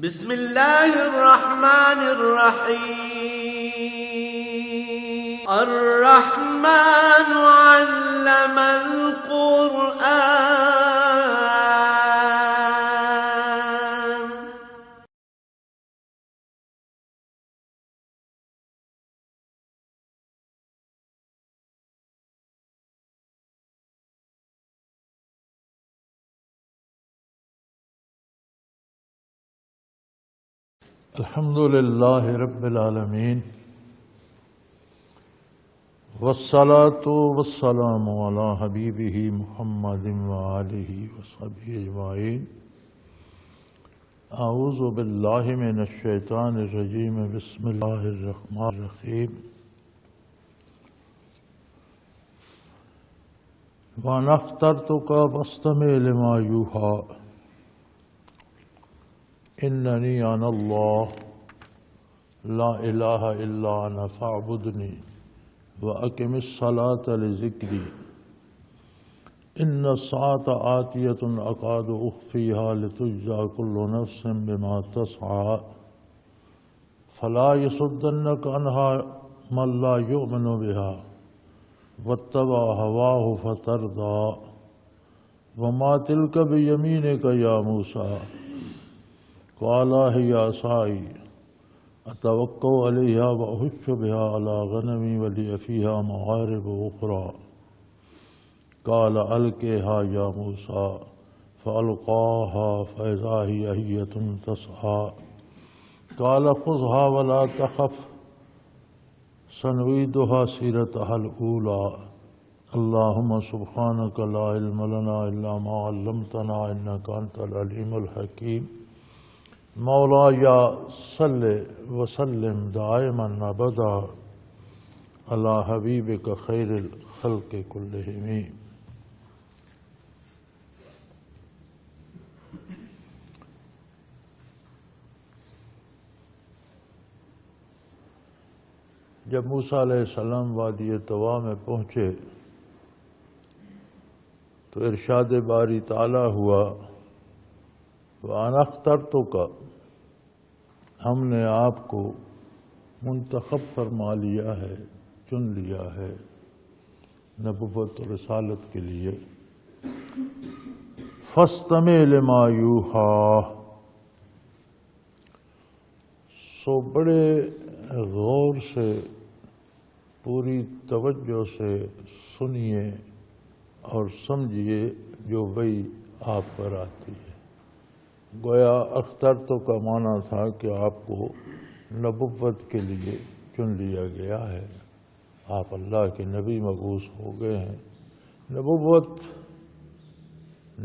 بسم الله الرحمن الرحيم. الرحمن علم القرآن. الحمد للہ رب العالمین والصلاة والسلام علی حبیبہ محمد وآلہ وصحبہ اجمعین. اعوذ باللہ من الشیطان الرجیم. بسم اللہ الرحمن الرحیم. وَأَنَا اخْتَرْتُكَ فَاسْتَمِعْ لِمَا يُوحَىٰ اننی انا اللہ لا الہ الا انا فاعبدنی واقم الصلاۃ لذکری ان الساعۃ آتیۃ اکاد اخفیہا لتجزی کل نفس بما تسعی فلا یصدنک عنہا من لا یؤمن بہا واتبع ہواہ فتردی وما تلک بیمینک یا موسیٰ قال هي عصاي اتوكل عليها واحش بها على غنمي ولي فيها مغارب اخرى قال القها يا موسى فالقاها فاذا هي حية تسعى قال خذها ولا تخف سنعيدها سيرتها الاولى اللهم سبحانك لا علم لنا الا ما علمتنا انك انت العليم الحكيم. مولایا صلی وسلم دائما ابدا علی حبیبک خیر الخلق کلہم. جب موسیٰ علیہ السلام وادی طوا میں پہنچے تو ارشاد باری تعالی ہوا وَأَنَا اخْتَرْتُكَ، ہم نے آپ کو منتخب فرما لیا ہے، چن لیا ہے نبوت و رسالت کے لیے. فَاسْتَمِعْ لِمَا يُوحَىٰ، سو بڑے غور سے پوری توجہ سے سنیے اور سمجھیے جو وحی آپ پر آتی ہے. گویا اخترتو کا معنی تھا کہ آپ کو نبوت کے لیے چن لیا گیا ہے، آپ اللہ کے نبی مبعوث ہو گئے ہیں. نبوت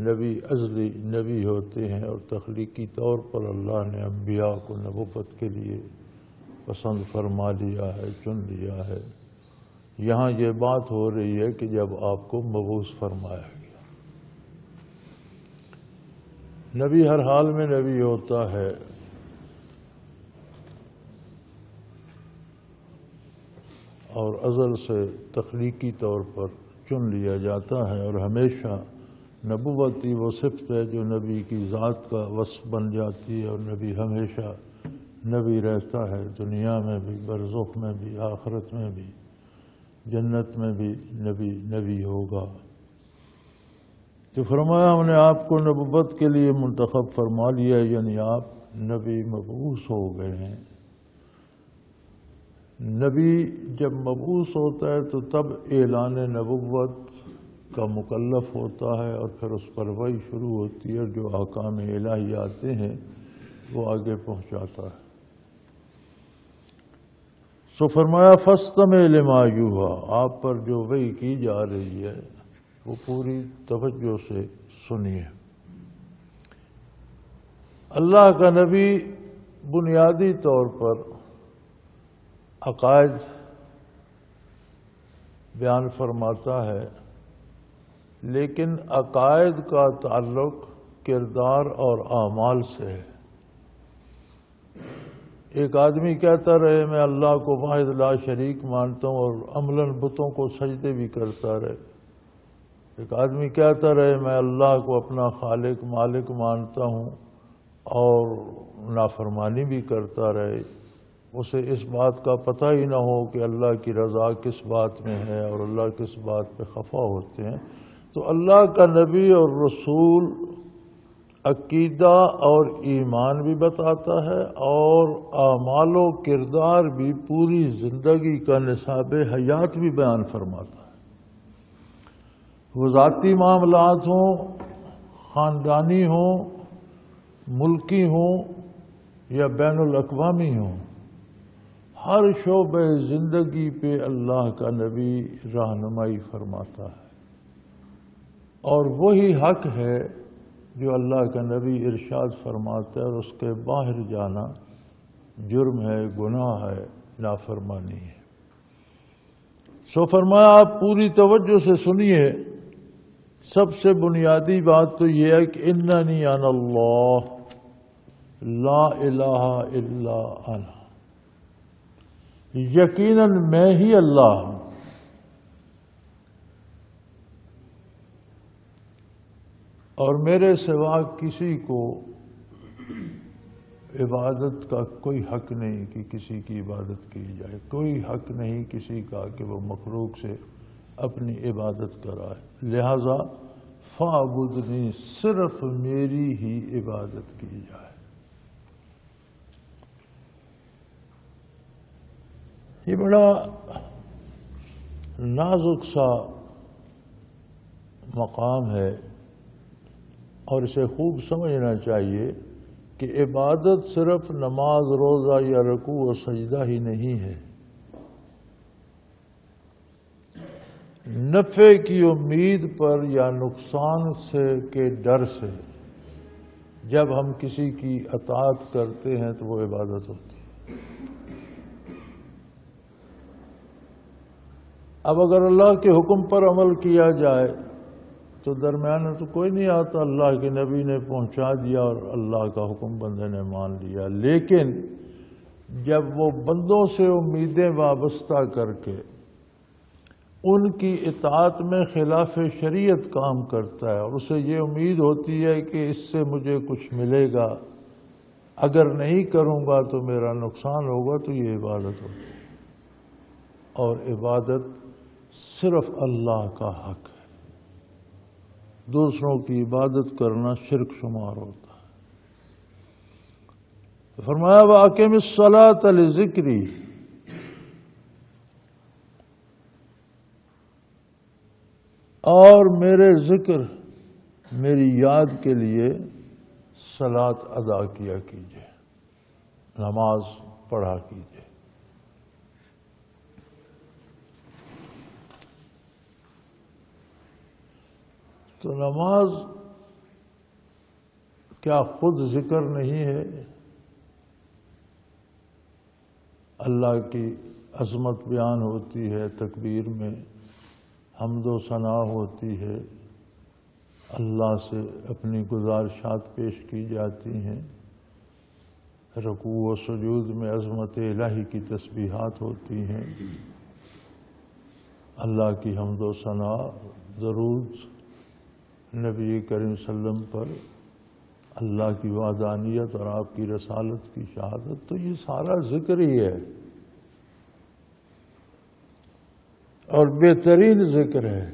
نبی ازلی نبی ہوتے ہیں اور تخلیقی طور پر اللہ نے انبیاء کو نبوت کے لیے پسند فرما لیا ہے، چن لیا ہے. یہاں یہ بات ہو رہی ہے کہ جب آپ کو مبعوث فرمایا گیا. نبی ہر حال میں نبی ہوتا ہے، اور ازل سے تخلیقی طور پر چن لیا جاتا ہے، اور ہمیشہ نبوتی وہ صفت ہے جو نبی کی ذات کا وصف بن جاتی ہے، اور نبی ہمیشہ نبی رہتا ہے، دنیا میں بھی، برزخ میں بھی، آخرت میں بھی، جنت میں بھی نبی ہوگا. تو فرمایا ہم نے آپ کو نبوت کے لیے منتخب فرما لیا، یعنی آپ نبی مبعوث ہو گئے ہیں. نبی جب مبعوث ہوتا ہے تو تب اعلان نبوت کا مکلف ہوتا ہے، اور پھر اس پر وحی شروع ہوتی ہے، جو احکام الہی آتے ہیں وہ آگے پہنچاتا ہے. سو فرمایا فاستمع لما یوحیٰ، آپ پر جو وحی کی جا رہی ہے وہ پوری توجہ سے سنیے. اللہ کا نبی بنیادی طور پر عقائد بیان فرماتا ہے، لیکن عقائد کا تعلق کردار اور اعمال سے ہے. ایک آدمی کہتا رہے میں اللہ کو واحد لا شریک مانتا ہوں اور عملاً بتوں کو سجدے بھی کرتا رہے. ایک آدمی کہتا رہے میں اللہ کو اپنا خالق مالک مانتا ہوں اور نافرمانی بھی کرتا رہے، اسے اس بات کا پتہ ہی نہ ہو کہ اللہ کی رضا کس بات میں ہے اور اللہ کس بات پہ خفا ہوتے ہیں، تو اللہ کا نبی اور رسول عقیدہ اور ایمان بھی بتاتا ہے اور اعمال و کردار بھی، پوری زندگی کا نصاب حیات بھی بیان فرماتا ہے۔ وہ ذاتی معاملات ہوں، خاندانی ہوں، ملکی ہوں یا بین الاقوامی ہوں، ہر شعبہ زندگی پہ اللہ کا نبی رہنمائی فرماتا ہے، اور وہی حق ہے جو اللہ کا نبی ارشاد فرماتا ہے، اور اس کے باہر جانا جرم ہے، گناہ ہے، نافرمانی ہے۔ سو فرمایا آپ پوری توجہ سے سنیے، سب سے بنیادی بات تو یہ ہے کہ اننی انا اللہ لا الہ الا انا، یقیناً میں ہی اللہ ہوں، اور میرے سوا کسی کو عبادت کا کوئی حق نہیں کہ کسی کی عبادت کی جائے، کوئی حق نہیں کسی کا کہ وہ مخلوق سے اپنی عبادت کرائے، لہذا فاعبدنی، صرف میری ہی عبادت کی جائے۔ یہ بڑا نازک سا مقام ہے، اور اسے خوب سمجھنا چاہیے کہ عبادت صرف نماز، روزہ یا رکوع و سجدہ ہی نہیں ہے۔ نفع کی امید پر یا نقصان سے کے ڈر سے جب ہم کسی کی اطاعت کرتے ہیں تو وہ عبادت ہوتی ہے۔ اب اگر اللہ کے حکم پر عمل کیا جائے تو درمیان میں تو کوئی نہیں آتا، اللہ کے نبی نے پہنچا دیا اور اللہ کا حکم بندے نے مان لیا، لیکن جب وہ بندوں سے امیدیں وابستہ کر کے ان کی اطاعت میں خلاف شریعت کام کرتا ہے، اور اسے یہ امید ہوتی ہے کہ اس سے مجھے کچھ ملے گا، اگر نہیں کروں گا تو میرا نقصان ہوگا، تو یہ عبادت ہوتی ہے، اور عبادت صرف اللہ کا حق ہے، دوسروں کی عبادت کرنا شرک شمار ہوتا ہے۔ فرمایا وَأَقِمِ الصَّلَاةَ لِذِكْرِي، اور میرے ذکر، میری یاد کے لیے صلاۃ ادا کیا کیجیے، نماز پڑھا کیجیے۔ تو نماز کیا خود ذکر نہیں ہے؟ اللہ کی عظمت بیان ہوتی ہے، تکبیر میں حمد و ثنا ہوتی ہے، اللہ سے اپنی گزارشات پیش کی جاتی ہیں، رکوع و سجود میں عظمت الہی کی تسبیحات ہوتی ہیں، اللہ کی حمد و ثنا، درود نبی کریم صلی اللہ علیہ وسلم پر، اللہ کی وحدانیت اور آپ کی رسالت کی شہادت، تو یہ سارا ذکر ہی ہے، اور بہترین ذکر ہے۔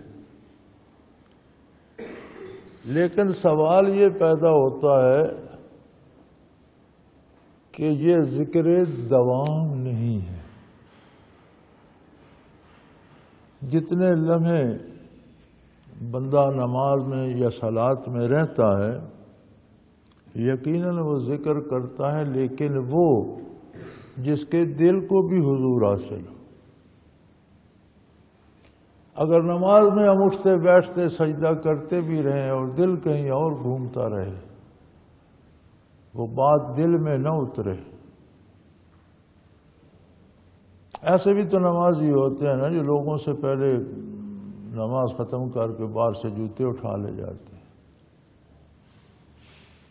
لیکن سوال یہ پیدا ہوتا ہے کہ یہ ذکر دوام نہیں ہے۔ جتنے لمحے بندہ نماز میں یا صلاۃ میں رہتا ہے، یقیناً وہ ذکر کرتا ہے، لیکن وہ جس کے دل کو بھی حضور حاصل ہو۔ اگر نماز میں ہم اٹھتے بیٹھتے سجدہ کرتے بھی رہیں اور دل کہیں اور گھومتا رہے، وہ بات دل میں نہ اترے۔ ایسے بھی تو نمازی ہوتے ہیں نا جو لوگوں سے پہلے نماز ختم کر کے باہر سے جوتے اٹھا لے جاتے ہیں،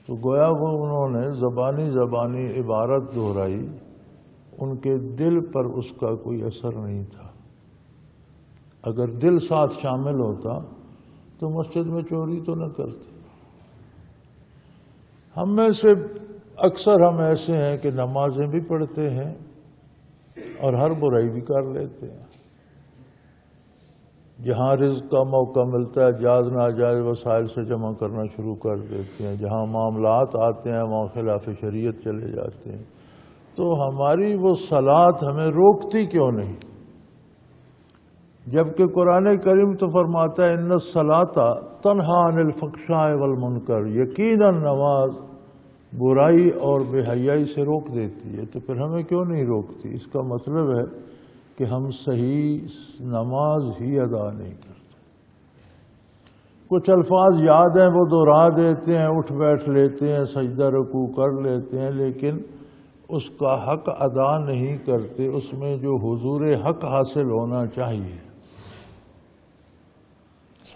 تو گویا وہ انہوں نے زبانی عبارت دہرائی، ان کے دل پر اس کا کوئی اثر نہیں تھا۔ اگر دل ساتھ شامل ہوتا تو مسجد میں چوری تو نہ کرتے۔ ہم میں سے اکثر ہم ایسے ہیں کہ نمازیں بھی پڑھتے ہیں اور ہر برائی بھی کر لیتے ہیں. جہاں رزق کا موقع ملتا ہے جائز ناجائز وسائل سے جمع کرنا شروع کر دیتے ہیں. جہاں معاملات آتے ہیں وہاں خلاف شریعت چلے جاتے ہیں. تو ہماری وہ صلاۃ ہمیں روکتی کیوں نہیں؟ جبکہ قرآن کریم تو فرماتا ہے ان الصلاۃ تنہی عن الفحشاء والمنکر، یقیناً نماز برائی اور بے حیائی سے روک دیتی ہے. تو پھر ہمیں کیوں نہیں روکتی؟ اس کا مطلب ہے کہ ہم صحیح نماز ہی ادا نہیں کرتے. کچھ الفاظ یاد ہیں وہ دہرا دیتے ہیں، اٹھ بیٹھ لیتے ہیں، سجدہ رکوع کر لیتے ہیں، لیکن اس کا حق ادا نہیں کرتے، اس میں جو حضور حق حاصل ہونا چاہیے.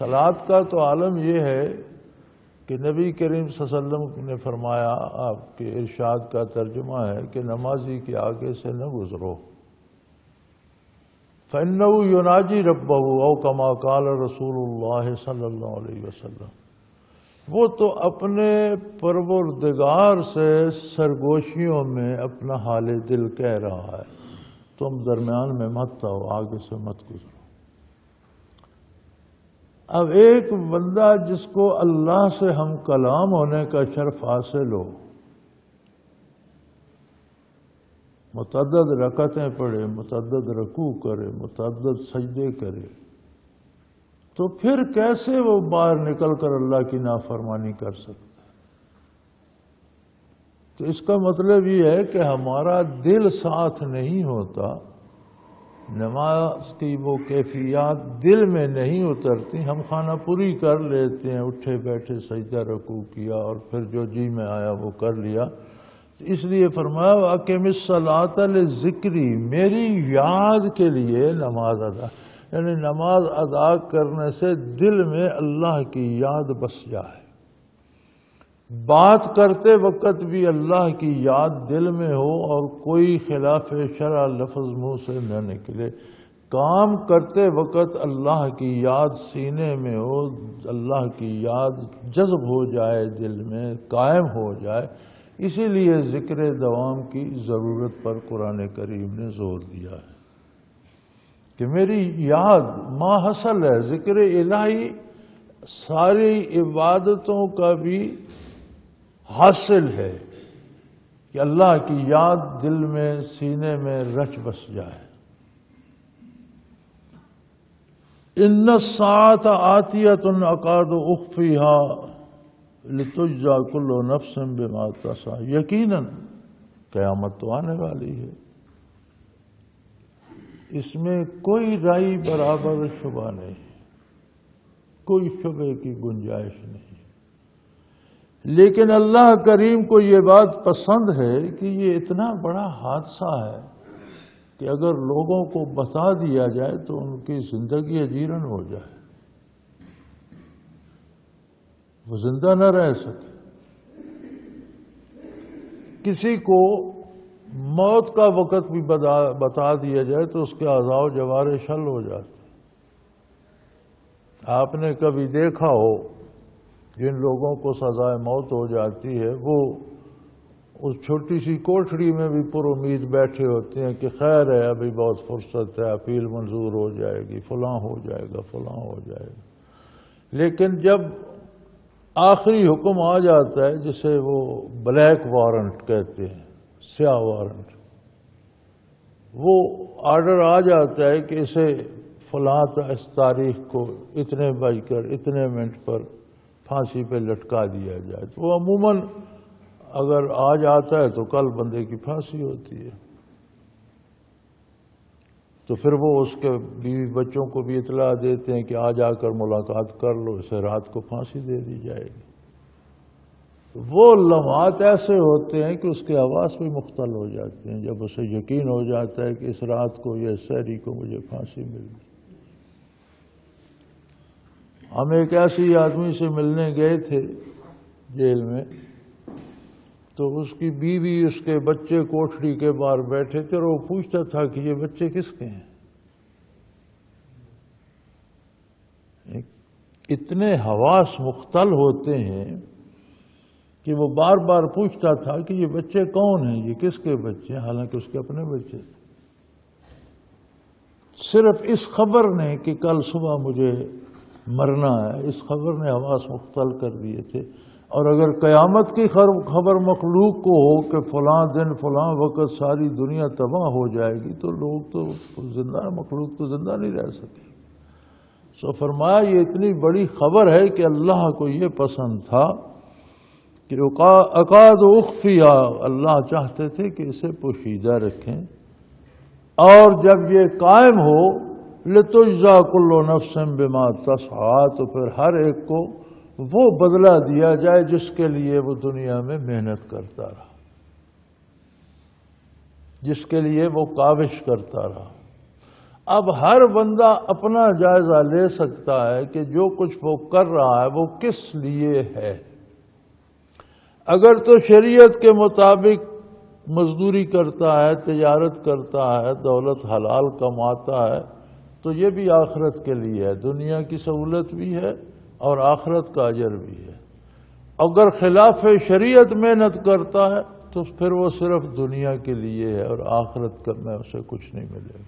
صلاۃ کا تو عالم یہ ہے کہ نبی کریم صلی اللہ علیہ وسلم نے فرمایا، آپ کے ارشاد کا ترجمہ ہے کہ نمازی کے آگے سے نہ گزرو. فَإِنَّهُ يُنَاجِي رَبَّهُ أَوْ كَمَا قَالَ رسول اللہ صلی اللہ علیہ وسلم. وہ تو اپنے پروردگار سے سرگوشیوں میں اپنا حال دل کہہ رہا ہے. تم درمیان میں مت آؤ، آگے سے مت گزرو. اب ایک بندہ جس کو اللہ سے ہم کلام ہونے کا شرف حاصل ہو، متعدد رکعتیں پڑھے، متعدد رکوع کرے، متعدد سجدے کرے، تو پھر کیسے وہ باہر نکل کر اللہ کی نافرمانی کر سکتا ہے؟ تو اس کا مطلب یہ ہے کہ ہمارا دل ساتھ نہیں ہوتا، نماز کی وہ کیفیات دل میں نہیں اترتی. ہم خانہ پوری کر لیتے ہیں، اٹھے بیٹھے سجدہ رکوع کیا اور پھر جو جی میں آیا وہ کر لیا. اس لیے فرمایا وَأَقِمِ الصَّلَاةَ لِذِكْرِي، میری یاد کے لیے نماز ادا، یعنی نماز ادا کرنے سے دل میں اللہ کی یاد بس جائے. بات کرتے وقت بھی اللہ کی یاد دل میں ہو اور کوئی خلاف شرع لفظ منہ سے نہ نکلے. کام کرتے وقت اللہ کی یاد سینے میں ہو، اللہ کی یاد جذب ہو جائے، دل میں قائم ہو جائے. اسی لیے ذکر دوام کی ضرورت پر قرآن کریم نے زور دیا ہے کہ میری یاد ما حصل ہے. ذکر الہی ساری عبادتوں کا بھی حاصل ہے کہ اللہ کی یاد دل میں سینے میں رچ بس جائے. ان الساعۃ آتیۃ اکاد اخفیها لتجزی کل نفس بما تسعی، یقیناً قیامت تو آنے والی ہے، اس میں کوئی رائی برابر شبہ نہیں، کوئی شبے کی گنجائش نہیں. لیکن اللہ کریم کو یہ بات پسند ہے کہ یہ اتنا بڑا حادثہ ہے کہ اگر لوگوں کو بتا دیا جائے تو ان کی زندگی اجیرن ہو جائے، وہ زندہ نہ رہ سکے. کسی کو موت کا وقت بھی بتا دیا جائے تو اس کے اعضاء و جوارح شل ہو جاتے. آپ نے کبھی دیکھا ہو جن لوگوں کو سزائے موت ہو جاتی ہے، وہ اس چھوٹی سی کوٹھڑی میں بھی پر امید بیٹھے ہوتے ہیں کہ خیر ہے، ابھی بہت فرصت ہے، اپیل منظور ہو جائے گی، فلاں ہو جائے گا، فلاں ہو جائے گا. لیکن جب آخری حکم آ جاتا ہے جسے وہ بلیک وارنٹ کہتے ہیں، سیاہ وارنٹ، وہ آرڈر آ جاتا ہے کہ اسے فلاں اس تاریخ کو اتنے بج کر اتنے منٹ پر پھانسی پہ لٹکا دیا جائے، تو وہ عموماً اگر آج آتا ہے تو کل بندے کی پھانسی ہوتی ہے. تو پھر وہ اس کے بیوی بچوں کو بھی اطلاع دیتے ہیں کہ آج آ کر ملاقات کر لو، اسے رات کو پھانسی دے دی جائے گی. وہ لمحات ایسے ہوتے ہیں کہ اس کے حواس بھی مختل ہو جاتے ہیں جب اسے یقین ہو جاتا ہے کہ اس رات کو یا اس سحری کو مجھے پھانسی مل گئی. ہم ایک ایسی آدمی سے ملنے گئے تھے جیل میں، تو اس کی بیوی اس کے بچے کوٹھڑی کے باہر بیٹھے تھے اور وہ پوچھتا تھا کہ یہ بچے کس کے ہیں. اتنے حواس مختل ہوتے ہیں کہ وہ بار بار پوچھتا تھا کہ یہ بچے کون ہیں، یہ کس کے بچے ہیں، حالانکہ اس کے اپنے بچے تھے۔ صرف اس خبر نے کہ کل صبح مجھے مرنا ہے، اس خبر نے حواس مختل کر دیے تھے۔ اور اگر قیامت کی خبر مخلوق کو ہو کہ فلاں دن فلاں وقت ساری دنیا تباہ ہو جائے گی، تو لوگ تو زندہ، مخلوق تو زندہ نہیں رہ سکے۔ سو فرمایا یہ اتنی بڑی خبر ہے کہ اللہ کو یہ پسند تھا کہ اکاد اخفیہ، اللہ چاہتے تھے کہ اسے پوشیدہ رکھیں، اور جب یہ قائم ہو لتجزا کل نفس بما تسعی، تو پھر ہر ایک کو وہ بدلہ دیا جائے جس کے لیے وہ دنیا میں محنت کرتا رہا، جس کے لیے وہ کاوش کرتا رہا۔ اب ہر بندہ اپنا جائزہ لے سکتا ہے کہ جو کچھ وہ کر رہا ہے وہ کس لیے ہے۔ اگر تو شریعت کے مطابق مزدوری کرتا ہے، تجارت کرتا ہے، دولت حلال کماتا ہے، تو یہ بھی آخرت کے لیے ہے، دنیا کی سہولت بھی ہے اور آخرت کا اجر بھی ہے۔ اگر خلاف شریعت محنت کرتا ہے تو پھر وہ صرف دنیا کے لیے ہے اور آخرت میں اسے کچھ نہیں ملے گا۔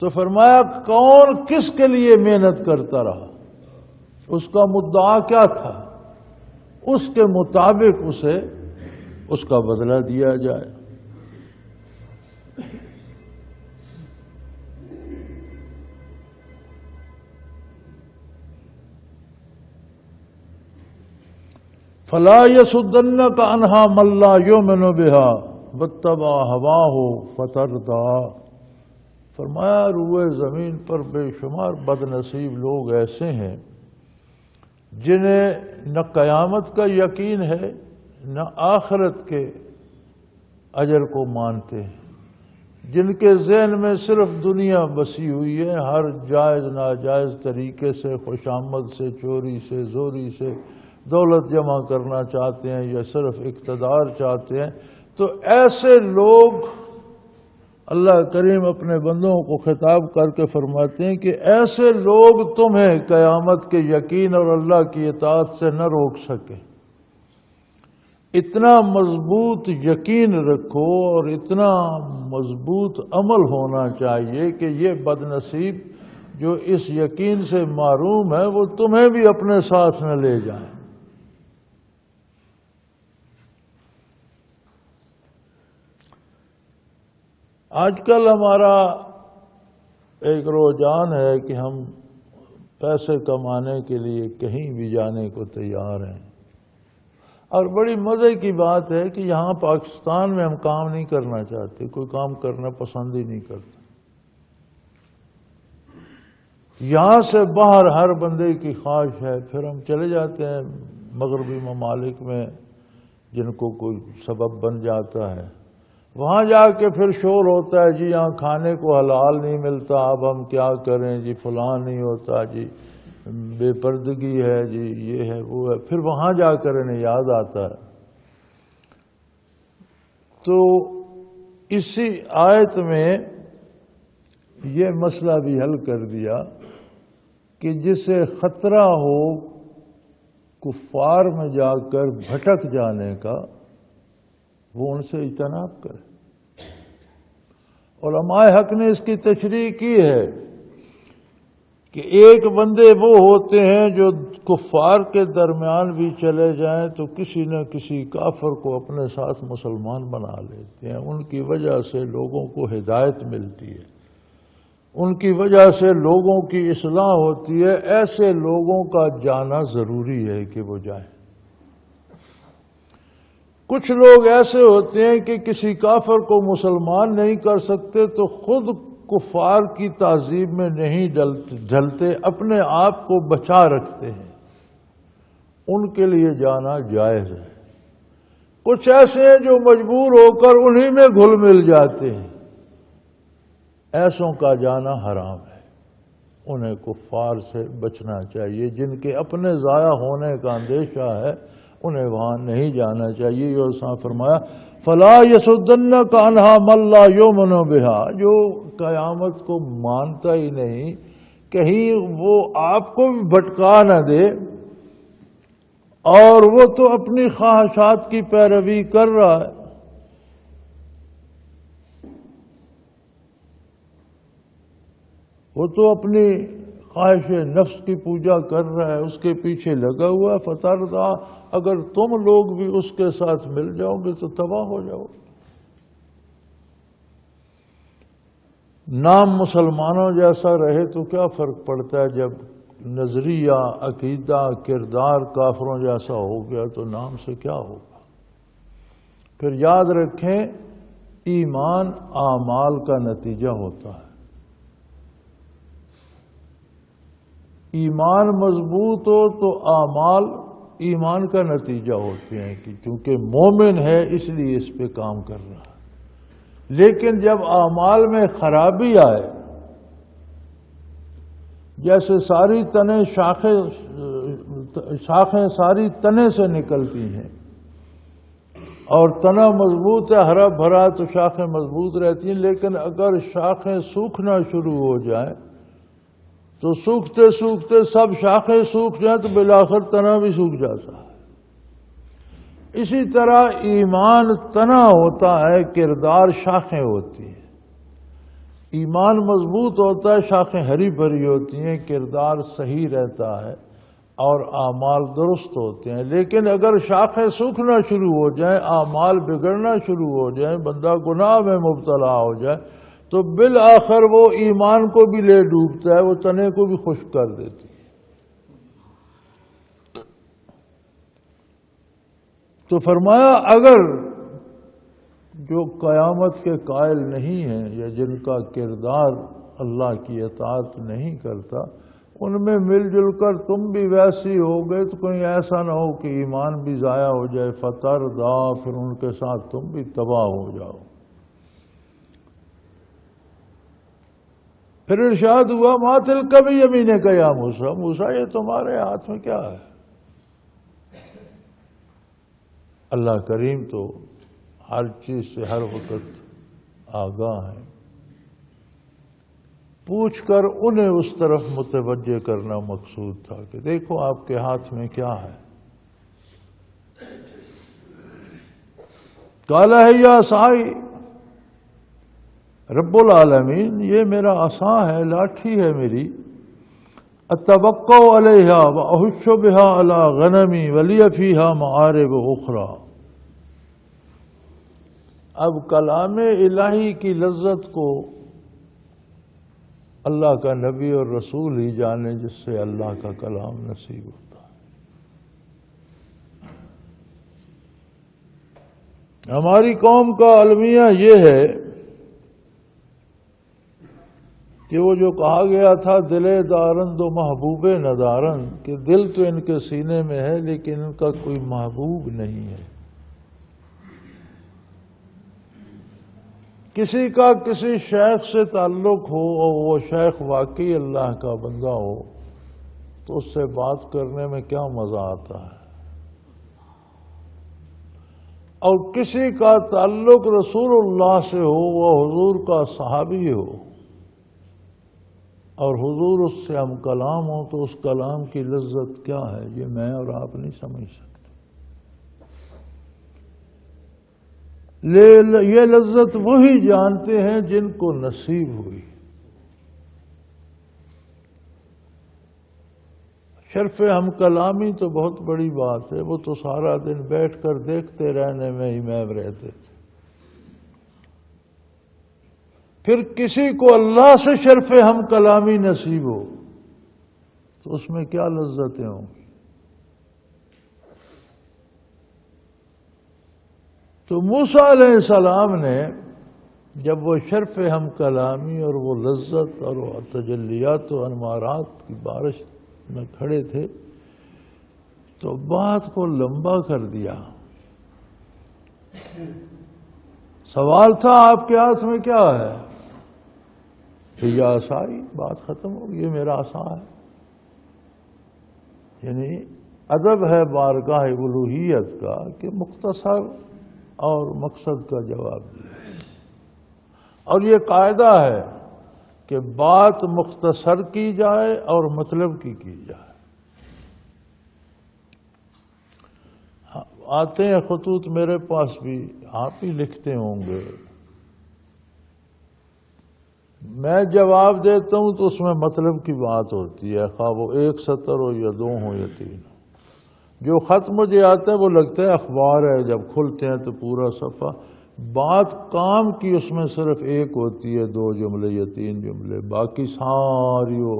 تو فرمایا کون کس کے لیے محنت کرتا رہا، اس کا مدعا کیا تھا، اس کے مطابق اسے اس کا بدلہ دیا جائے۔ فلا يصدنك عنها من لا يؤمن بها واتبع هواه فتردى۔ فرمایا روئے زمین پر بے شمار بد نصیب لوگ ایسے ہیں جنہیں نہ قیامت کا یقین ہے نہ آخرت کے اجر کو مانتے ہیں، جن کے ذہن میں صرف دنیا بسی ہوئی ہے، ہر جائز ناجائز طریقے سے، خوش آمد سے، چوری سے، زوری سے دولت جمع کرنا چاہتے ہیں یا صرف اقتدار چاہتے ہیں۔ تو ایسے لوگ اللہ کریم اپنے بندوں کو خطاب کر کے فرماتے ہیں کہ ایسے لوگ تمہیں قیامت کے یقین اور اللہ کی اطاعت سے نہ روک سکے۔ اتنا مضبوط یقین رکھو اور اتنا مضبوط عمل ہونا چاہیے کہ یہ بد نصیب جو اس یقین سے محروم ہے وہ تمہیں بھی اپنے ساتھ نہ لے جائیں۔ آج کل ہمارا ایک رجحان ہے کہ ہم پیسے کمانے کے لیے کہیں بھی جانے کو تیار ہیں، اور بڑی مزے کی بات ہے کہ یہاں پاکستان میں ہم کام نہیں کرنا چاہتے، کوئی کام کرنا پسند ہی نہیں کرتا۔ یہاں سے باہر ہر بندے کی خواہش ہے، پھر ہم چلے جاتے ہیں مغربی ممالک میں جن کو کوئی سبب بن جاتا ہے، وہاں جا کے پھر شور ہوتا ہے جی یہاں کھانے کو حلال نہیں ملتا، اب ہم کیا کریں جی، فلاں نہیں ہوتا جی، بے پردگی ہے جی، یہ ہے وہ ہے، پھر وہاں جا کر انہیں یاد آتا ہے۔ تو اسی آیت میں یہ مسئلہ بھی حل کر دیا کہ جسے خطرہ ہو کفار میں جا کر بھٹک جانے کا، وہ ان سے اجتناب کرے۔ علماء حق نے اس کی تشریح کی ہے کہ ایک بندے وہ ہوتے ہیں جو کفار کے درمیان بھی چلے جائیں تو کسی نہ کسی کافر کو اپنے ساتھ مسلمان بنا لیتے ہیں، ان کی وجہ سے لوگوں کو ہدایت ملتی ہے، ان کی وجہ سے لوگوں کی اصلاح ہوتی ہے۔ ایسے لوگوں کا جانا ضروری ہے کہ وہ جائیں۔ کچھ لوگ ایسے ہوتے ہیں کہ کسی کافر کو مسلمان نہیں کر سکتے تو خود کفار کی تعذیب میں نہیں ڈھلتے، اپنے آپ کو بچا رکھتے ہیں، ان کے لیے جانا جائز ہے۔ کچھ ایسے ہیں جو مجبور ہو کر انہی میں گھل مل جاتے ہیں، ایسوں کا جانا حرام ہے، انہیں کفار سے بچنا چاہیے۔ جن کے اپنے ضائع ہونے کا اندیشہ ہے انہیں وہاں نہیں جانا چاہیے۔ اور ساتھ فرمایا فلا يصدنك عنها من لا يؤمن بها، جو قیامت کو مانتا ہی نہیں، کہیں وہ آپ کو بھی بھٹکا نہ دے اور وہ تو اپنی خواہشات کی پیروی کر رہا ہے. وہ تو اپنی خواہش نفس کی پوجا کر رہا ہے، اس کے پیچھے لگا ہوا ہے. فترضا، اگر تم لوگ بھی اس کے ساتھ مل جاؤ گے تو تباہ ہو جاؤ. نام مسلمانوں جیسا رہے تو کیا فرق پڑتا ہے؟ جب نظریہ، عقیدہ، کردار کافروں جیسا ہو گیا تو نام سے کیا ہوگا؟ پھر یاد رکھیں، ایمان اعمال کا نتیجہ ہوتا ہے. ایمان مضبوط ہو تو اعمال ایمان کا نتیجہ ہوتے ہیں کہ چونکہ مومن ہے اس لیے اس پہ کام کر رہا ہے. لیکن جب اعمال میں خرابی آئے، جیسے ساری شاخیں ساری تنے سے نکلتی ہیں اور تنا مضبوط ہے، ہرا بھرا، تو شاخیں مضبوط رہتی ہیں. لیکن اگر شاخیں سوکھنا شروع ہو جائیں تو سوکھتے سوکھتے سب شاخیں سوکھ جائیں تو بالآخر تنا بھی سوکھ جاتا ہے. اسی طرح ایمان تنا ہوتا ہے، کردار شاخیں ہوتی ہیں. ایمان مضبوط ہوتا ہے، شاخیں ہری بھری ہوتی ہیں، کردار صحیح رہتا ہے اور اعمال درست ہوتے ہیں. لیکن اگر شاخیں سوکھنا شروع ہو جائیں، اعمال بگڑنا شروع ہو جائیں، بندہ گناہ میں مبتلا ہو جائے تو بالآخر وہ ایمان کو بھی لے ڈوبتا ہے، وہ تنے کو بھی خشک کر دیتی ہے. تو فرمایا اگر جو قیامت کے قائل نہیں ہیں یا جن کا کردار اللہ کی اطاعت نہیں کرتا، ان میں مل جل کر تم بھی ویسی ہو گئے تو کہیں ایسا نہ ہو کہ ایمان بھی ضائع ہو جائے. فترضا، پھر ان کے ساتھ تم بھی تباہ ہو جاؤ. پھر ارشاد ہوا ما تلک بیمینک یا موسیٰ، موسیٰ یہ تمہارے ہاتھ میں کیا ہے؟ اللہ کریم تو ہر چیز سے ہر وقت آگاہ ہے. پوچھ کر انہیں اس طرف متوجہ کرنا مقصود تھا کہ دیکھو آپ کے ہاتھ میں کیا ہے. قال هي عصائی رب العالمین، یہ میرا عصا ہے، لاٹھی ہے میری. اتوقع علیہا واحش بہا علی غنمی ولی فیہا معارب اخری. اب کلام الہی کی لذت کو اللہ کا نبی اور رسول ہی جانے جس سے اللہ کا کلام نصیب ہوتا ہے. ہماری قوم کا المیہ یہ ہے کہ وہ جو کہا گیا تھا دل دارند و محبوب ندارند، کہ دل تو ان کے سینے میں ہے لیکن ان کا کوئی محبوب نہیں ہے. کسی کا کسی شیخ سے تعلق ہو اور وہ شیخ واقعی اللہ کا بندہ ہو تو اس سے بات کرنے میں کیا مزہ آتا ہے. اور کسی کا تعلق رسول اللہ سے ہو، وہ حضور کا صحابی ہو اور حضور اس سے ہم کلام ہو، تو اس کلام کی لذت کیا ہے یہ میں اور آپ نہیں سمجھ سکتے. یہ لذت وہی جانتے ہیں جن کو نصیب ہوئی. شرف ہم کلامی تو بہت بڑی بات ہے، وہ تو سارا دن بیٹھ کر دیکھتے رہنے میں ہی محو رہتے تھے. پھر کسی کو اللہ سے شرف ہم کلامی نصیب ہو تو اس میں کیا لذتیں ہوں گی. تو موسیٰ علیہ السلام نے جب وہ شرف ہم کلامی اور وہ لذت اور وہ تجلیات و انوارات کی بارش میں کھڑے تھے تو بات کو لمبا کر دیا. سوال تھا آپ کے ہاتھ میں کیا ہے؟ یہ عصائی، بات ختم ہو گئی، یہ میرا عصا ہے. یعنی ادب ہے بارگاہ الوہیت کا کہ مختصر اور مقصد کا جواب دیا. اور یہ قاعدہ ہے کہ بات مختصر کی جائے اور مطلب کی جائے. آتے ہیں خطوط میرے پاس بھی، آپ ہی لکھتے ہوں گے، میں جواب دیتا ہوں تو اس میں مطلب کی بات ہوتی ہے، خواہ وہ 1 سطر ہو یا 2 ہو یا 3 ہو۔ جو خط مجھے آتے ہیں وہ لگتا ہے اخبار ہے، جب کھلتے ہیں تو پورا صفحہ، بات کام کی اس میں صرف ایک ہوتی ہے، 2 جملے یا 3 جملے، باقی ساری وہ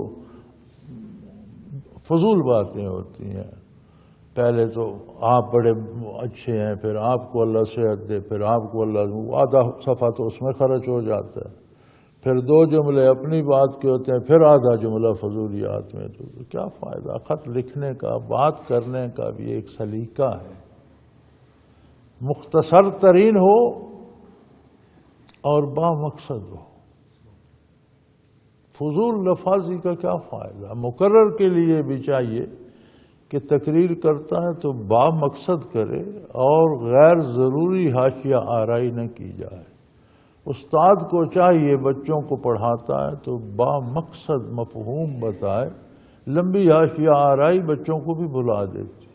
فضول باتیں ہوتی ہیں۔ پہلے تو آپ بڑے اچھے ہیں، پھر آپ کو اللہ صحت دے، پھر آپ کو اللہ، آدھا صفحہ تو اس میں خرچ ہو جاتا ہے، پھر 2 جملے اپنی بات کے ہوتے ہیں، پھر آدھا جملہ فضولیات میں، تو کیا فائدہ؟ خط لکھنے کا، بات کرنے کا بھی ایک سلیقہ ہے، مختصر ترین ہو اور با مقصد ہو۔ فضول لفاظی کا کیا فائدہ؟ مقرر کے لیے بھی چاہیے کہ تقریر کرتا ہے تو با مقصد کرے اور غیر ضروری حاشیہ آرائی نہ کی جائے۔ استاد کو چاہیے بچوں کو پڑھاتا ہے تو با مقصد مفہوم بتائے، لمبی حاشیہ آرائی بچوں کو بھی بھلا دیتی۔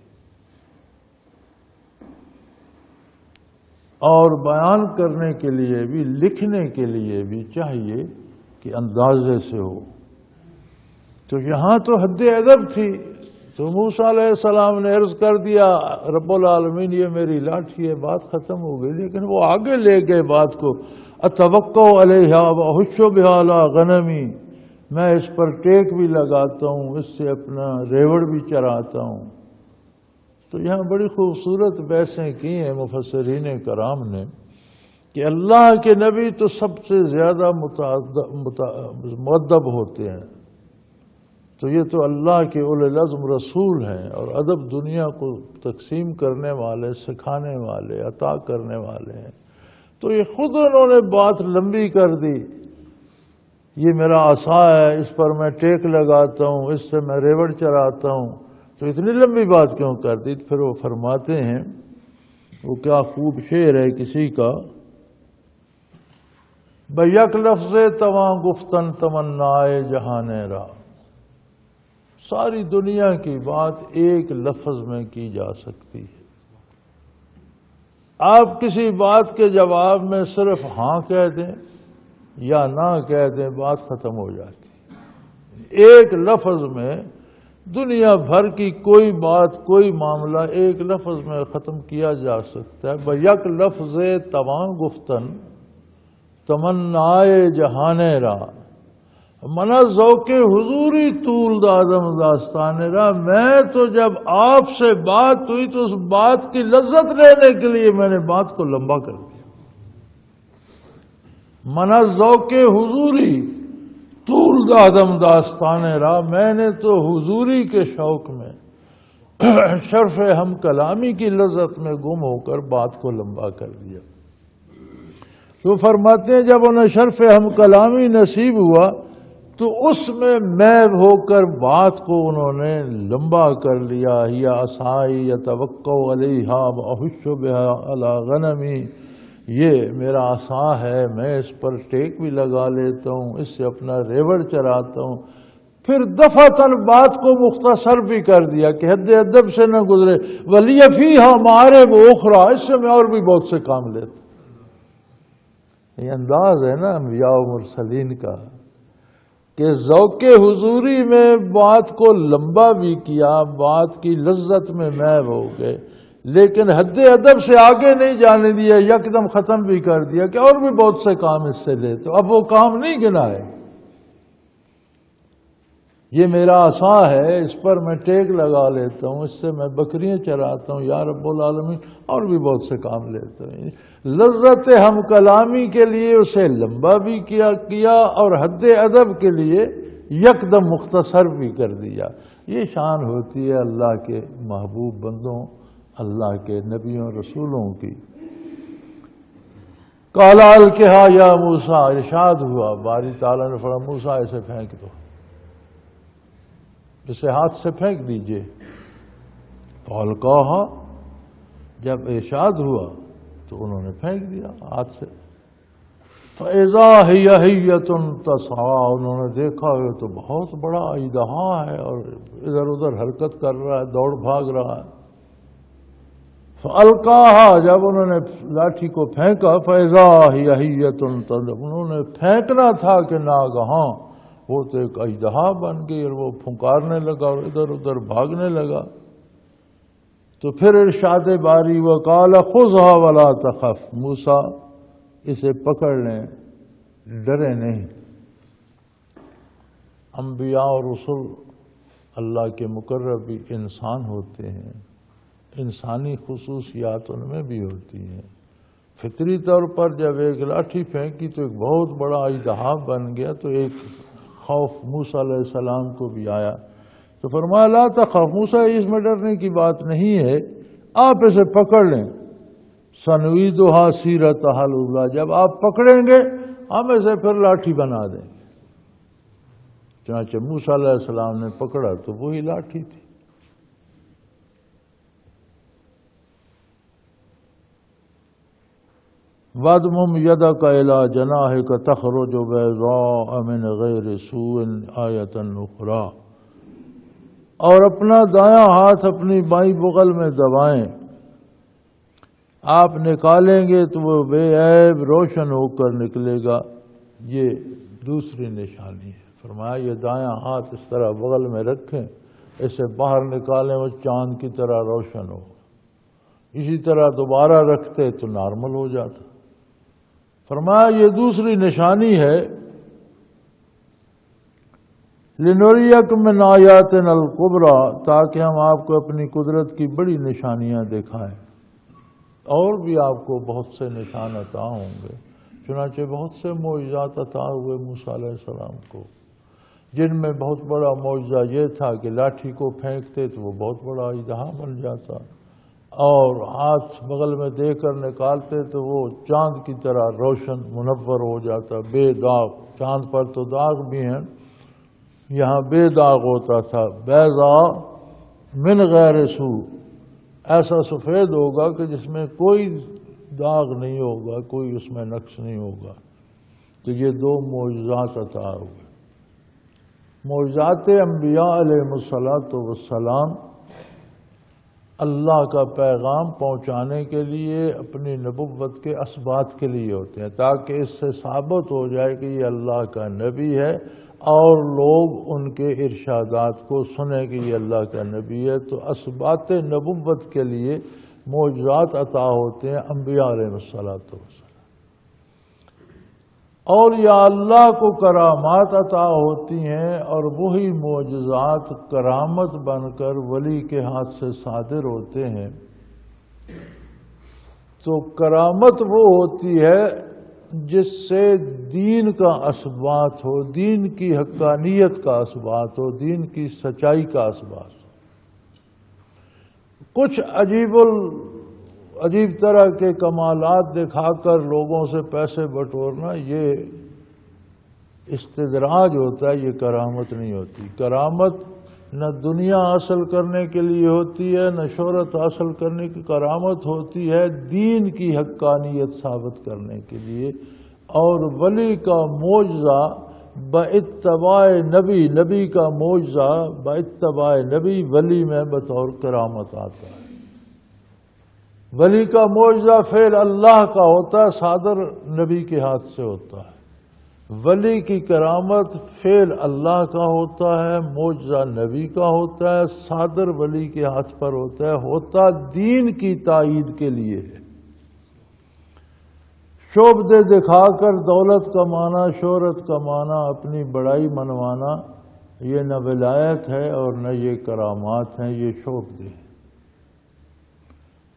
اور بیان کرنے کے لیے بھی، لکھنے کے لیے بھی چاہیے کہ اندازے سے ہو۔ تو یہاں تو حد ادب تھی، تو موسیٰ علیہ السلام نے عرض کر دیا رب العالمین یہ میری لاٹھی ہے، بات ختم ہو گئی، لیکن وہ آگے لے گئے بات کو، اتوقع علیہا واحش بہا علی غنمی، میں اس پر ٹیک بھی لگاتا ہوں، اس سے اپنا ریوڑ بھی چراتا ہوں۔ تو یہاں بڑی خوبصورت بحثیں کی ہیں مفسرین کرام نے کہ اللہ کے نبی تو سب سے زیادہ مؤدب ہوتے ہیں، تو یہ تو اللہ کے اولی العزم رسول ہیں، اور ادب دنیا کو تقسیم کرنے والے، سکھانے والے، عطا کرنے والے ہیں۔ تو یہ خود انہوں نے بات لمبی کر دی، یہ میرا عصا ہے، اس پر میں ٹیک لگاتا ہوں، اس سے میں ریوڑ چراتا ہوں، تو اتنی لمبی بات کیوں کر دی؟ پھر وہ فرماتے ہیں، وہ کیا خوب شعر ہے کسی کا، بیک لفظ تواں گفتن تمنائے جہان را، ساری دنیا کی بات ایک لفظ میں کی جا سکتی ہے۔ آپ کسی بات کے جواب میں صرف ہاں کہہ دیں یا نہ کہہ دیں، بات ختم ہو جاتی۔ ایک لفظ میں دنیا بھر کی کوئی بات، کوئی معاملہ ایک لفظ میں ختم کیا جا سکتا ہے۔ بیک لفظ تواں گفتن تمنائے جہان را، منا ذوق حضوری طول دادم داستان را، میں تو جب آپ سے بات ہوئی تو اس بات کی لذت لینے کے لیے میں نے بات کو لمبا کر دیا۔ منا ذوق حضوری طول دادم داستان را، میں نے تو حضوری کے شوق میں، شرف ہم کلامی کی لذت میں گم ہو کر بات کو لمبا کر دیا۔ تو فرماتے ہیں جب انہیں شرف ہم کلامی نصیب ہوا تو اس میں محو ہو کر بات کو انہوں نے لمبا کر لیا۔ یا عصائی یتوقع علیہا واحش بہا علی غنمی، یہ میرا عصا ہے، میں اس پر ٹیک بھی لگا لیتا ہوں، اس سے اپنا ریوڑ چراتا ہوں۔ پھر دفعتاً بات کو مختصر بھی کر دیا کہ حد ادب سے نہ گزرے، ولی فیہا معارب اخری، اس سے میں اور بھی بہت سے کام لیتا ہوں۔ یہ انداز ہے نا انبیاء و مرسلین کا کہ ذوق حضوری میں بات کو لمبا بھی کیا، بات کی لذت میں محو ہو گئے، لیکن حد ادب سے آگے نہیں جانے دیا، یکدم ختم بھی کر دیا کہ اور بھی بہت سے کام اس سے لے، تو اب وہ کام نہیں گنائے۔ یہ میرا عصا ہے، اس پر میں ٹیک لگا لیتا ہوں، اس سے میں بکریاں چراتا ہوں، یا رب العالمین اور بھی بہت سے کام لیتا ہوں۔ لذت ہم کلامی کے لیے اسے لمبا بھی کیا اور حد ادب کے لیے یکدم مختصر بھی کر دیا۔ یہ شان ہوتی ہے اللہ کے محبوب بندوں، اللہ کے نبیوں رسولوں کی۔ قال القھا یا موسیٰ، ارشاد ہوا، باری تعالیٰ نے فرمایا موسیٰ اسے پھینک دو، اسے ہاتھ سے پھینک دیجئے۔ فالقاہا، جب ارشاد ہوا تو انہوں نے پھینک دیا ہاتھ سے۔ فَإِذَا هِيَ حِيَّةٌ تَسْعَىٰ، انہوں نے دیکھا یہ تو بہت بڑا اژدہا ہے اور ادھر ادھر حرکت کر رہا ہے، دوڑ بھاگ رہا ہے۔ فَأَلْقَاهَا، جب انہوں نے لاٹھی کو پھینکا، فَإِذَا هِيَ حِيَّةٌ تَدْعُو، انہوں نے پھینکنا تھا کہ ناگہاں وہ تو ایک اژدہا بن گئی اور وہ پھنکارنے لگا اور ادھر ادھر بھاگنے لگا۔ تو پھر ارشاد باری وَقَالَ خُذْهَا وَلَا تَخَفْ، موسیٰ اسے پکڑ لیں، ڈرے نہیں۔ انبیاء اور رسول اللہ کے مقرب بھی انسان ہوتے ہیں، انسانی خصوصیات ان میں بھی ہوتی ہیں۔ فطری طور پر جب ایک لاٹھی پھینکی تو ایک بہت بڑا اژدہا بن گیا، تو ایک خوف موسیٰ علیہ السلام کو بھی آیا، تو فرمایا لا تخف، موسیٰ اس میں ڈرنے کی بات نہیں ہے، آپ اسے پکڑ لیں، سنعیدھا سیرتھا الاولیٰ، جب آپ پکڑیں گے ہم اسے پھر لاٹھی بنا دیں گے۔ چنانچہ موسیٰ علیہ السلام نے پکڑا تو وہی لاٹھی تھی۔ وَاضْمُمْ يَدَكَ إِلَىٰ جَنَاحِكَ تَخْرُجُ بَيْضَاءَ مِنْ غَيْرِ سُوءٍ آیَةً أُخْرَىٰ، اور اپنا دایاں ہاتھ اپنی بائیں بغل میں دبائیں، آپ نکالیں گے تو وہ بے عیب روشن ہو کر نکلے گا۔ یہ دوسری نشانی ہے۔ فرمایا یہ دایاں ہاتھ اس طرح بغل میں رکھیں، اسے باہر نکالیں، وہ چاند کی طرح روشن ہو۔ اسی طرح دوبارہ رکھتے تو نارمل ہو جاتا۔ فرمایا یہ دوسری نشانی ہے، لِنُرِيَكُم مِّنْ آیَاتِنَا الْكُبْرَىٰ، تاکہ ہم آپ کو اپنی قدرت کی بڑی نشانیاں دکھائیں۔ اور بھی آپ کو بہت سے نشان عطا ہوں گے، چنانچہ بہت سے معجزات عطا ہوئے موسیٰ علیہ السلام کو، جن میں بہت بڑا معجزہ یہ تھا کہ لاٹھی کو پھینکتے تو وہ بہت بڑا اژدہا بن جاتا، اور ہاتھ بغل میں دے کر نکالتے تو وہ چاند کی طرح روشن منور ہو جاتا، بے داغ۔ چاند پر تو داغ بھی ہیں، یہاں بے داغ ہوتا تھا۔ بیضاء من غیر سوء، ایسا سفید ہوگا کہ جس میں کوئی داغ نہیں ہوگا، کوئی اس میں نقص نہیں ہوگا۔ تو یہ دو معجزات عطا ہوئے۔ معجزات انبیاء علیہ السلام اللہ کا پیغام پہنچانے کے لیے، اپنی نبوت کے اثبات کے لیے ہوتے ہیں، تاکہ اس سے ثابت ہو جائے کہ یہ اللہ کا نبی ہے اور لوگ ان کے ارشادات کو سنیں کہ یہ اللہ کا نبی ہے۔ تو اثبات نبوت کے لیے معجزات عطا ہوتے ہیں انبیاء علیہ السلام، اور یا اللہ کو کرامات عطا ہوتی ہیں، اور وہی معجزات کرامت بن کر ولی کے ہاتھ سے صادر ہوتے ہیں۔ تو کرامت وہ ہوتی ہے جس سے دین کا اثبات ہو، دین کی حقانیت کا اثبات ہو، دین کی سچائی کا اثبات ہو۔ کچھ عجیب طرح کے کمالات دکھا کر لوگوں سے پیسے بٹورنا، یہ استدراج ہوتا ہے، یہ کرامت نہیں ہوتی۔ کرامت نہ دنیا حاصل کرنے کے لیے ہوتی ہے، نہ شہرت حاصل کرنے کی، کرامت ہوتی ہے دین کی حقانیت ثابت کرنے کے لیے۔ اور ولی کا معجزہ باتباع نبی، نبی کا معجزہ باتباع نبی ولی میں بطور کرامت آتا ہے۔ ولی کا معجزہ فعل اللہ کا ہوتا ہے، صادر نبی کے ہاتھ سے ہوتا ہے۔ ولی کی کرامت فعل اللہ کا ہوتا ہے، معجزہ نبی کا ہوتا ہے، صادر ولی کے ہاتھ پر ہوتا دین کی تائید کے لیے ہے۔ شعبدے دکھا کر دولت کمانا، شہرت کمانا، اپنی بڑائی منوانا، یہ نہ ولایت ہے اور نہ یہ کرامات ہیں، یہ شعبدے ہیں۔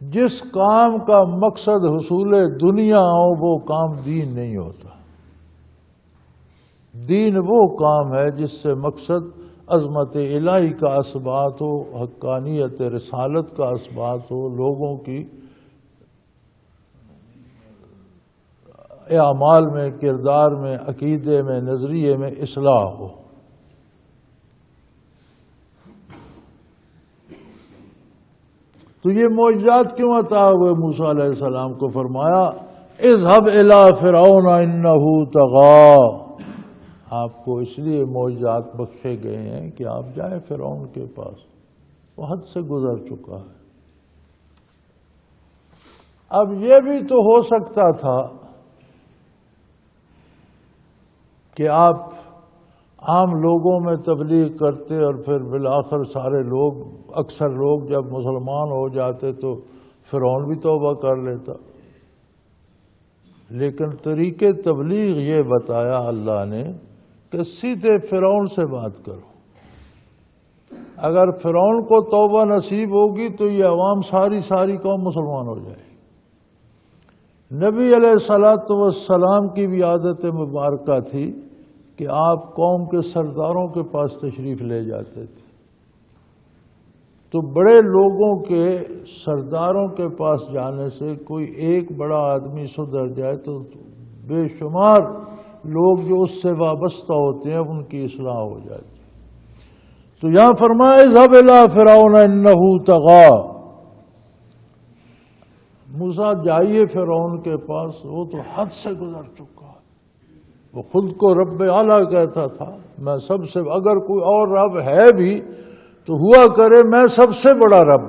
جس کام کا مقصد حصول دنیا ہو وہ کام دین نہیں ہوتا۔ دین وہ کام ہے جس سے مقصد عظمت الہی کا اثبات ہو، حقانیت رسالت کا اثبات ہو، لوگوں کی اعمال میں، کردار میں، عقیدے میں، نظریے میں اصلاح ہو۔ تو یہ معجزات کیوں عطا ہوئے موسیٰ علیہ السلام کو؟ فرمایا اذهب الى فرعون انه طغى، آپ کو اس لیے معجزات بخشے گئے ہیں کہ آپ جائیں فرعون کے پاس، وہ حد سے گزر چکا ہے۔ اب یہ بھی تو ہو سکتا تھا کہ آپ عام لوگوں میں تبلیغ کرتے اور پھر بالآخر سارے لوگ، اکثر لوگ جب مسلمان ہو جاتے تو فرعون بھی توبہ کر لیتا. لیکن طریقے تبلیغ یہ بتایا اللہ نے کہ سیدھے فرعون سے بات کرو. اگر فرعون کو توبہ نصیب ہوگی تو یہ عوام ساری قوم مسلمان ہو جائے گی. نبی علیہ الصلوۃ والسلام کی بھی عادت مبارکہ تھی کہ آپ قوم کے سرداروں کے پاس تشریف لے جاتے تھے. تو بڑے لوگوں کے سرداروں کے پاس جانے سے کوئی ایک بڑا آدمی سدھر جائے تو بے شمار لوگ جو اس سے وابستہ ہوتے ہیں ان کی اصلاح ہو جاتی. تو یہاں فرمایا اذهب الى فرعون انه طغى. موسیٰ جائیے فرعون کے پاس، وہ تو حد سے گزر چکا ہے. وہ خود کو رب اعلیٰ کہتا تھا، میں سب سے، اگر کوئی اور رب ہے بھی تو ہوا کرے میں سب سے بڑا رب.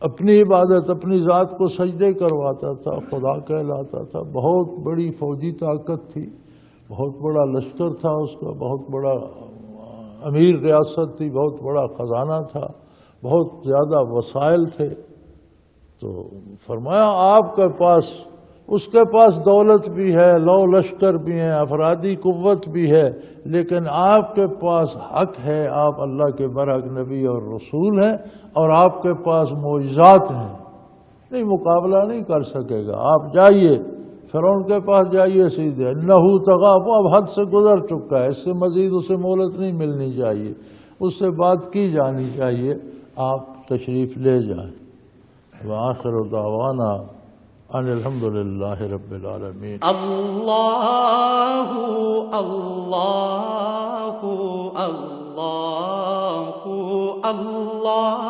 اپنی عبادت اپنی ذات کو سجدے کرواتا تھا، خدا کہلاتا تھا. بہت بڑی فوجی طاقت تھی، بہت بڑا لشکر تھا اس کا، بہت بڑا امیر ریاست تھی، بہت بڑا خزانہ تھا، بہت زیادہ وسائل تھے. تو فرمایا آپ کے پاس، اس کے پاس دولت بھی ہے، لو لشکر بھی ہیں، افرادی قوت بھی ہے، لیکن آپ کے پاس حق ہے، آپ اللہ کے برحق نبی اور رسول ہیں، اور آپ کے پاس معجزات ہیں، نہیں مقابلہ نہیں کر سکے گا. آپ جائیے فرعون کے پاس جائیے سیدھے. انہو طغی، وہ اب حد سے گزر چکا ہے، اس سے مزید اسے مہلت نہیں ملنی چاہیے، اس سے بات کی جانی چاہیے. آپ تشریف لے جائیں. وآخر دعوانا ان الحمدللہ رب العالمین. اللہ اللہ اللہ اللہ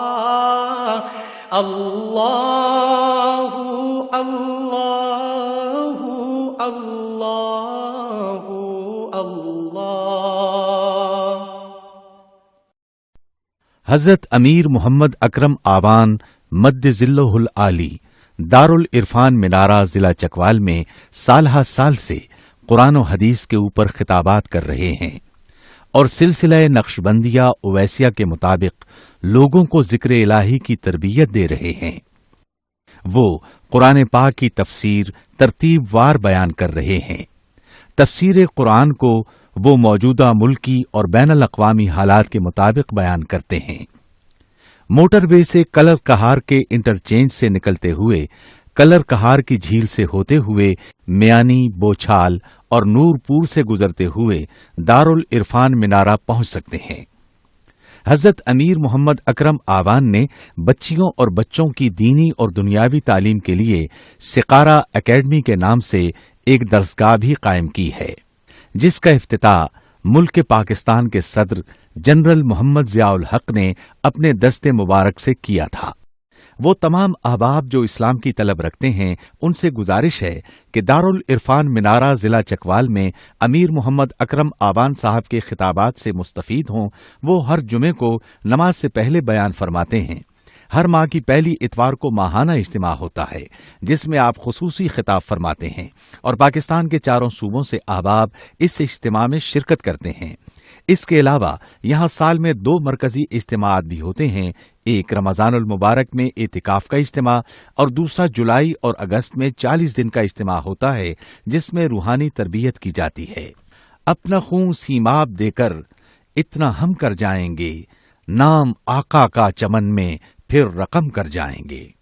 اللہ اللہ اللہ اللہ. حضرت امیر محمد اکرم آوان مد ذلہ العالی دارالعرفان منارہ ضلع چکوال میں سالہ سال سے قرآن و حدیث کے اوپر خطابات کر رہے ہیں اور سلسلہ نقشبندیہ اویسیہ کے مطابق لوگوں کو ذکر الہی کی تربیت دے رہے ہیں. وہ قرآن پاک کی تفسیر ترتیب وار بیان کر رہے ہیں. تفسیر قرآن کو وہ موجودہ ملکی اور بین الاقوامی حالات کے مطابق بیان کرتے ہیں. موٹر وے سے کلر کہار کے انٹرچینج سے نکلتے ہوئے، کلر کہار کی جھیل سے ہوتے ہوئے، میانی، بوچھال اور نور پور سے گزرتے ہوئے دارالعرفان منارہ پہنچ سکتے ہیں. حضرت امیر محمد اکرم آوان نے بچیوں اور بچوں کی دینی اور دنیاوی تعلیم کے لیے سقارہ اکیڈمی کے نام سے ایک درسگاہ بھی قائم کی ہے، جس کا افتتاح ملک پاکستان کے صدر جنرل محمد ضیاء الحق نے اپنے دست مبارک سے کیا تھا. وہ تمام احباب جو اسلام کی طلب رکھتے ہیں ان سے گزارش ہے کہ دارالعرفان منارہ ضلع چکوال میں امیر محمد اکرم آوان صاحب کے خطابات سے مستفید ہوں. وہ ہر جمعے کو نماز سے پہلے بیان فرماتے ہیں. ہر ماہ کی پہلی اتوار کو ماہانہ اجتماع ہوتا ہے جس میں آپ خصوصی خطاب فرماتے ہیں اور پاکستان کے چاروں صوبوں سے احباب اس اجتماع میں شرکت کرتے ہیں. اس کے علاوہ یہاں سال میں 2 مرکزی اجتماعات بھی ہوتے ہیں. ایک رمضان المبارک میں اعتکاف کا اجتماع اور دوسرا جولائی اور اگست میں 40 دن کا اجتماع ہوتا ہے جس میں روحانی تربیت کی جاتی ہے. اپنا خون سیماب دے کر اتنا ہم کر جائیں گے، نام آقا کا چمن میں پھر رقم کر جائیں گے.